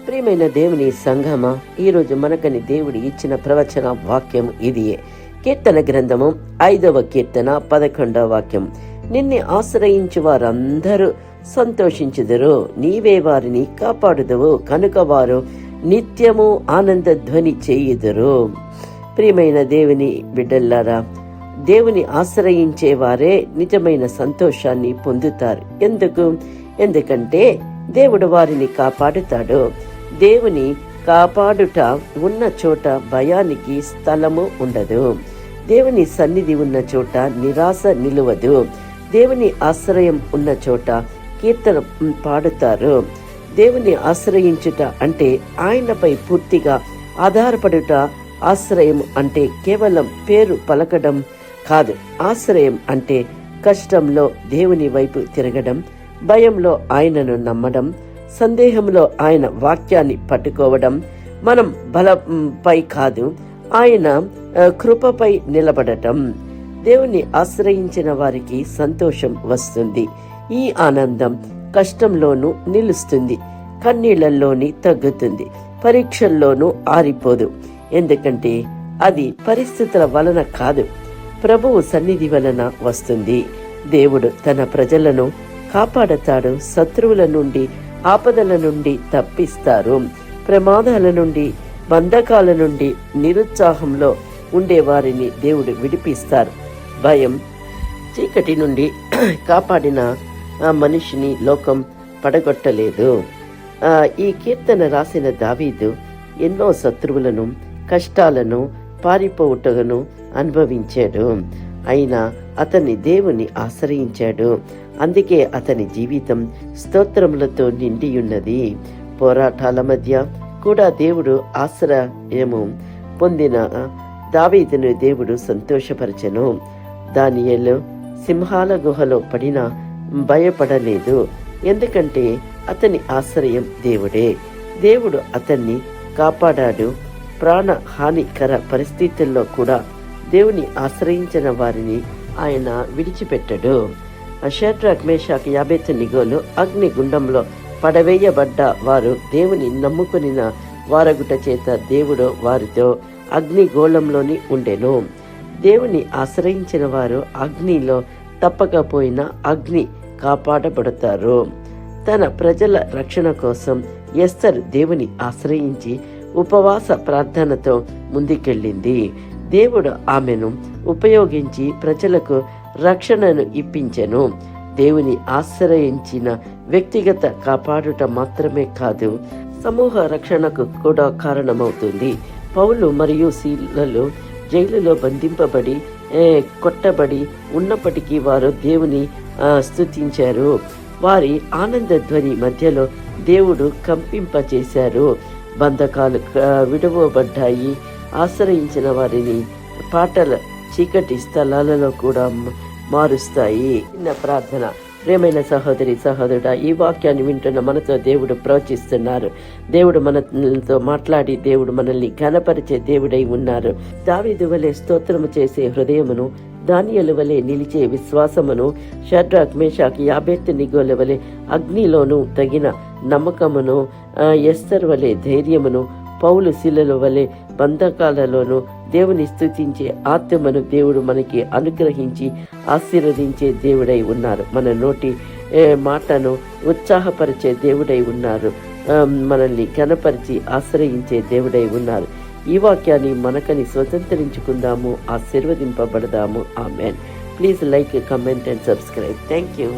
ప్రియమైన దేవుని సంఘమా, ఈరోజు మనకని దేవుడు ఇచ్చిన ప్రవచన వాక్యం ఇదియే. కీర్తన గ్రంథము 5వ కీర్తన 11వ వాక్యం. నిన్ను ఆశ్రయించు వారందరూ సంతోషించుదురు, నీవే వారిని కాపాడుదువు కనుక వారు నిత్యము ఆనంద ధ్వని చేయుదురు. ప్రియమైన దేవుని బిడ్డలారా, దేవుని ఆశ్రయించే వారే నిజమైన సంతోషాన్ని పొందుతారు. ఎందుకంటే దేవుడు వారిని కాపాడుతాడు. దేవుని కాపాడుట ఉన్న చోట భయానికి స్థలము ఉండదు. దేవుని సన్నిధి ఉన్న చోట నిరాశ నిలువదు. దేవుని ఆశ్రయం ఉన్న చోట కీర్తన పాడుతారు. దేవుని ఆశ్రయించుట అంటే ఆయనపై పూర్తిగా ఆధారపడుట. ఆశ్రయం అంటే కేవలం పేరు పలకడం కాదు. ఆశ్రయం అంటే కష్టంలో దేవుని వైపు తిరగడం, భయంలో ఆయనను నమ్మడం, సందేహంలో ఆయన వాక్యాన్ని పట్టుకోవడం. మనం బలంపై కాదు, ఆయన కృపపై నిలబడటం. దేవుని ఆశ్రయించిన వారికి సంతోషం వస్తుంది. ఈ ఆనందం కష్టంలోనూ నిలుస్తుంది, కన్నీళ్లలోని తగ్గుతుంది, పరీక్షల్లోనూ ఆరిపోదు. ఎందుకంటే అది పరిస్థితుల వలన కాదు, ప్రభువు సన్నిధి వలన వస్తుంది. దేవుడు తన ప్రజలను కాపాడతాడు. శత్రువుల నుండి, ఆపదల నుండి తప్పిస్తారు. ప్రమాదాల నుండి, బంధకాల నుండి, నిరుత్సాహంలో ఉండే వారిని దేవుడు విడిపిస్తారు. భయం, చీకటి నుండి కాపాడిన ఆ మనిషిని లోకం పడగొట్టలేదు. ఈ కీర్తన రాసిన దావీదు ఎన్నో శత్రువులను, కష్టాలను, పారిపోవుటను అనుభవించాడు. అయినా అతన్ని దేవుని ఆశ్రయించాడు. అందుకే అతని జీవితం స్తోత్రములతో నిండియున్నది. పోరాటాల మధ్య కూడా దేవుడు ఆశ్రయము పొందిన దావీదును దేవుడు సంతోషపరచెను. దానియేలు సింహాల గుహలో పడినా భయపడలేదు. ఎందుకంటే అతని ఆశ్రయం దేవుడే. దేవుడు అతన్ని కాపాడాడు. ప్రాణ హానికర పరిస్థితుల్లో కూడా దేవుని ఆశ్రయించిన వారిని ఆయన విడిచిపెట్టడు. షద్రక్, మేషాక్, అబేద్నెగోలు అగ్ని గుండంలో పడవేయబడ్డ వారు దేవుని నమ్ముకునిన వారగుట చేత దేవుడు వారితో అగ్ని గోళంలోని ఉండెను. దేవుని ఆశ్రయించిన వారు అగ్నిలో తప్పకపోయినా అగ్ని కాపాడబడతారు. తన ప్రజల రక్షణ కోసం ఎస్తరు దేవుని ఆశ్రయించి ఉపవాస ప్రార్థనతో ముందుకెళ్ళింది. దేవుడు ఆమెను ఉపయోగించి ప్రజలకు రక్షణను ఇప్పించెను. దేవుని ఆశ్రయించిన వ్యక్తిగత కాపాడుట మాత్రమే కాదు, సమూహ రక్షణకు కూడా కారణమవుతుంది. పౌలు మరియు సీలలు జైలులో బంధింపబడి కొట్టబడి ఉన్నప్పటికీ వారు దేవుని స్తుతించారు. వారి ఆనంద ధ్వని మధ్యలో దేవుడు కంపింపచేశారు. బంధకాలు విడవబడ్డాయి. ఆశ్రయించిన వారిని పాటల చీకటి స్థలాలలో కూడా మారుస్తాయి. చిన్న ప్రార్థన. ప్రియమైన సహోదరి, సహోదరుడా, ఈ వాక్యాన్ని వింటున్న మనతో దేవుడు ప్రవచిస్తున్నారు. దేవుడు మనతో మాట్లాడి దేవుడు మనల్ని ఘనపరిచే దేవుడై ఉన్నారు. దావీదు వలె స్తోత్రము చేసే హృదయమును, దానియేలు వలె నిలిచే విశ్వాసమును, షద్రక్, మేషాక్, అబేద్నెగోల వలె అగ్నిలోను తగిన నమ్మకమును, ఎస్తర్ వలె ధైర్యమును, పౌలు శిలల వలె బంధకాలలోను దేవుని స్తుతించే ఆత్మను దేవుడు మనకి అనుగ్రహించి ఆశీర్వదించే దేవుడై ఉన్నారు. మన నోటి మాటను ఉత్సాహపరిచే దేవుడై ఉన్నారు. మనల్ని ఘనపరిచి ఆశ్రయించే దేవుడై ఉన్నారు. ఈ వాక్యాన్ని మనకని స్వతంత్రించుకుందాము, ఆశీర్వదింపబడదాము. Amen. Please like, comment and subscribe. Thank you.